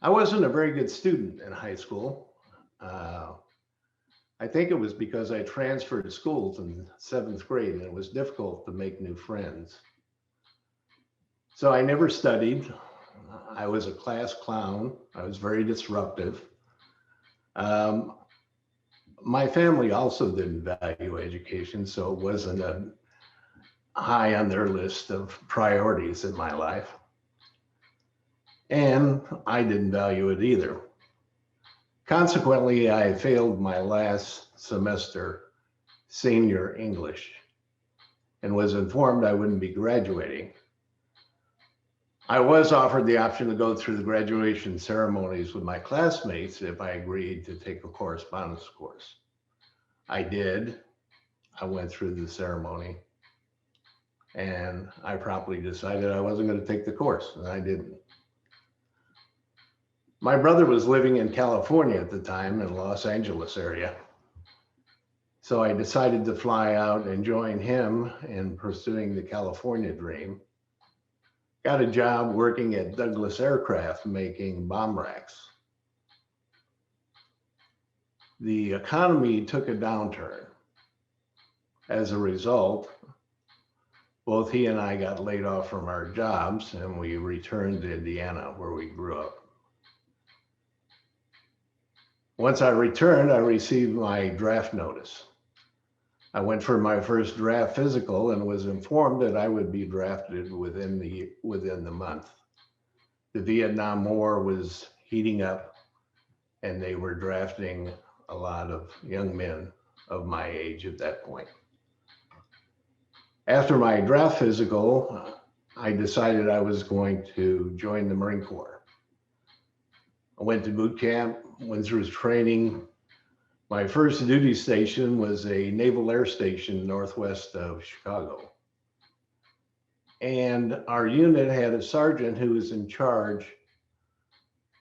I wasn't a very good student in high school. Uh, I think it was because I transferred schools in seventh grade and it was difficult to make new friends. So I never studied. I was a class clown. I was very disruptive. Um, my family also didn't value education, so it wasn't a high on their list of priorities in my life. And I didn't value it either. Consequently, I failed my last semester senior English and was informed I wouldn't be graduating. I was offered the option to go through the graduation ceremonies with my classmates if I agreed to take a correspondence course. I did. I went through the ceremony and I promptly decided I wasn't going to take the course, and I didn't. My brother was living in California at the time in the Los Angeles area. So I decided to fly out and join him in pursuing the California dream. Got a job working at Douglas Aircraft making bomb racks. The economy took a downturn. As a result, both he and I got laid off from our jobs and we returned to Indiana where we grew up. Once I returned, I received my draft notice. I went for my first draft physical and was informed that I would be drafted within the month. The Vietnam War was heating up and they were drafting a lot of young men of my age at that point. After my draft physical, I decided I was going to join the Marine Corps. I went to boot camp, went through training. My first duty station was a naval air station northwest of Chicago. And our unit had a sergeant who was in charge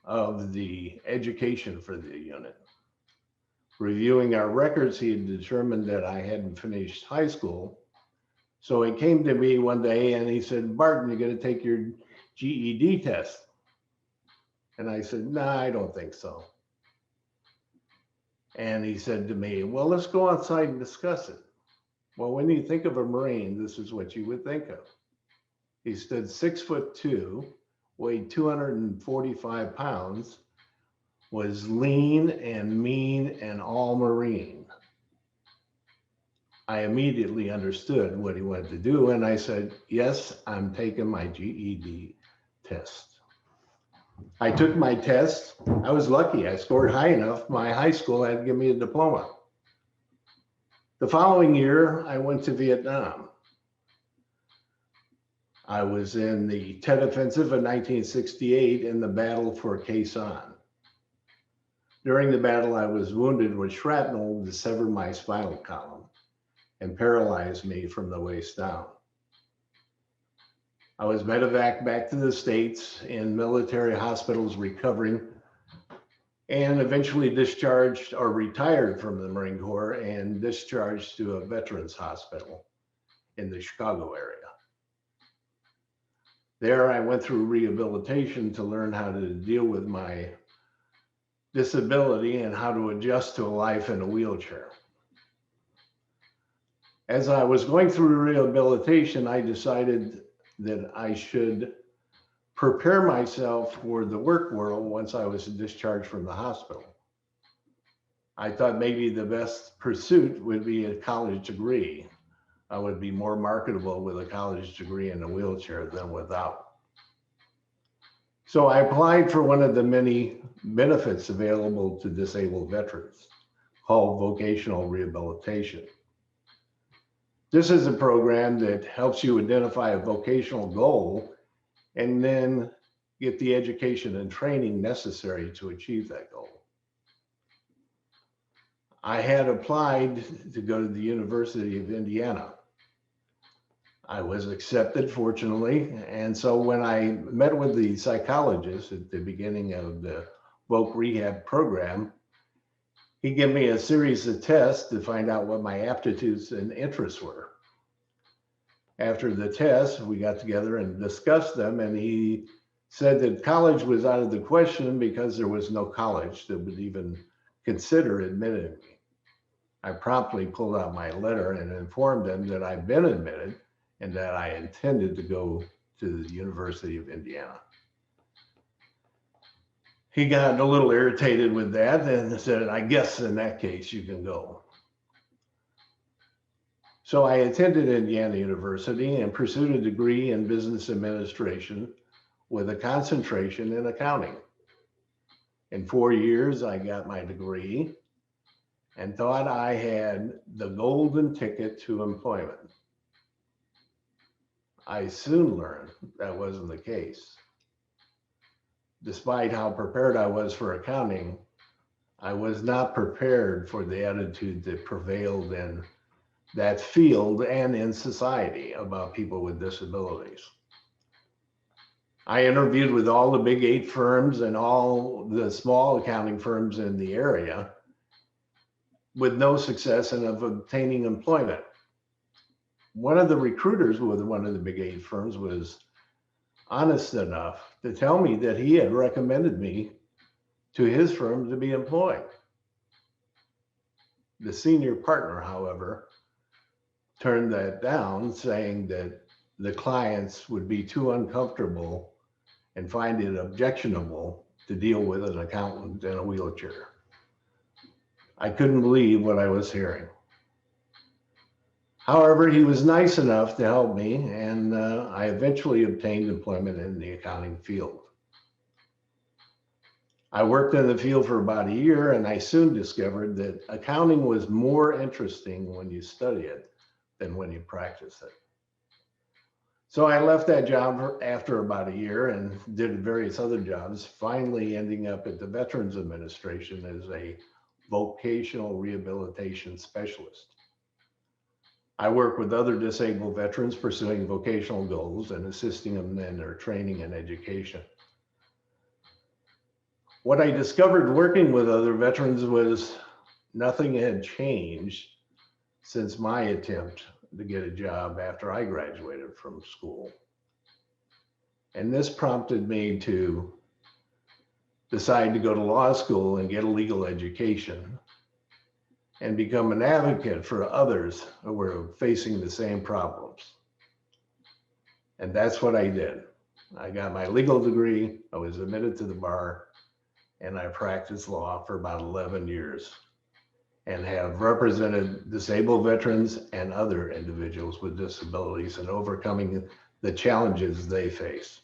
of the education for the unit. Reviewing our records, he had determined that I hadn't finished high school. So he came to me one day and he said, "Barton, you got to take your GED test." And I said, "No, I don't think so." And he said to me, "Well, let's go outside and discuss it." Well, when you think of a Marine, this is what you would think of. He stood 6'2", weighed 245 pounds, was lean and mean and all Marine. I immediately understood what he wanted to do. And I said, "Yes, I'm taking my GED test." I took my test. I was lucky. I scored high enough. My high school had to give me a diploma. The following year, I went to Vietnam. I was in the Tet Offensive in 1968 in the battle for Khe Sanh. During the battle, I was wounded with shrapnel that severed my spinal column and paralyzed me from the waist down. I was medevac back to the States in military hospitals recovering, and eventually discharged or retired from the Marine Corps and discharged to a veterans hospital in the Chicago area. There I went through rehabilitation to learn how to deal with my disability and how to adjust to a life in a wheelchair. As I was going through rehabilitation, I decided that I should prepare myself for the work world once I was discharged from the hospital. I thought maybe the best pursuit would be a college degree. I would be more marketable with a college degree in a wheelchair than without. So I applied for one of the many benefits available to disabled veterans called vocational rehabilitation. This is a program that helps you identify a vocational goal and then get the education and training necessary to achieve that goal. I had applied to go to the University of Indiana. I was accepted, fortunately. And so when I met with the psychologist at the beginning of the voc rehab program, he gave me a series of tests to find out what my aptitudes and interests were. After the test, we got together and discussed them, and he said that college was out of the question because there was no college that would even consider admitting me. I promptly pulled out my letter and informed them that I'd been admitted and that I intended to go to the University of Indiana. He got a little irritated with that and said, I guess in that case you can go. So I attended Indiana University and pursued a degree in business administration with a concentration in accounting. In 4 years, I got my degree and thought I had the golden ticket to employment. I soon learned that wasn't the case. Despite how prepared I was for accounting, I was not prepared for the attitude that prevailed in that field and in society about people with disabilities. I interviewed with all the big 8 firms and all the small accounting firms in the area with no success in obtaining employment. One of the recruiters with one of the big 8 firms was honest enough to tell me that he had recommended me to his firm to be employed. The senior partner, however, turned that down, saying that the clients would be too uncomfortable and find it objectionable to deal with an accountant in a wheelchair. I couldn't believe what I was hearing. However, he was nice enough to help me, and I eventually obtained employment in the accounting field. I worked in the field for about a year, and I soon discovered that accounting was more interesting when you study it than when you practice it. So I left that job after about a year and did various other jobs, finally ending up at the Veterans Administration as a vocational rehabilitation specialist. I work with other disabled veterans pursuing vocational goals and assisting them in their training and education. What I discovered working with other veterans was nothing had changed since my attempt to get a job after I graduated from school. And this prompted me to decide to go to law school and get a legal education and become an advocate for others who were facing the same problems. And that's what I did. I got my legal degree, I was admitted to the bar, and I practiced law for about 11 years and have represented disabled veterans and other individuals with disabilities in overcoming the challenges they face.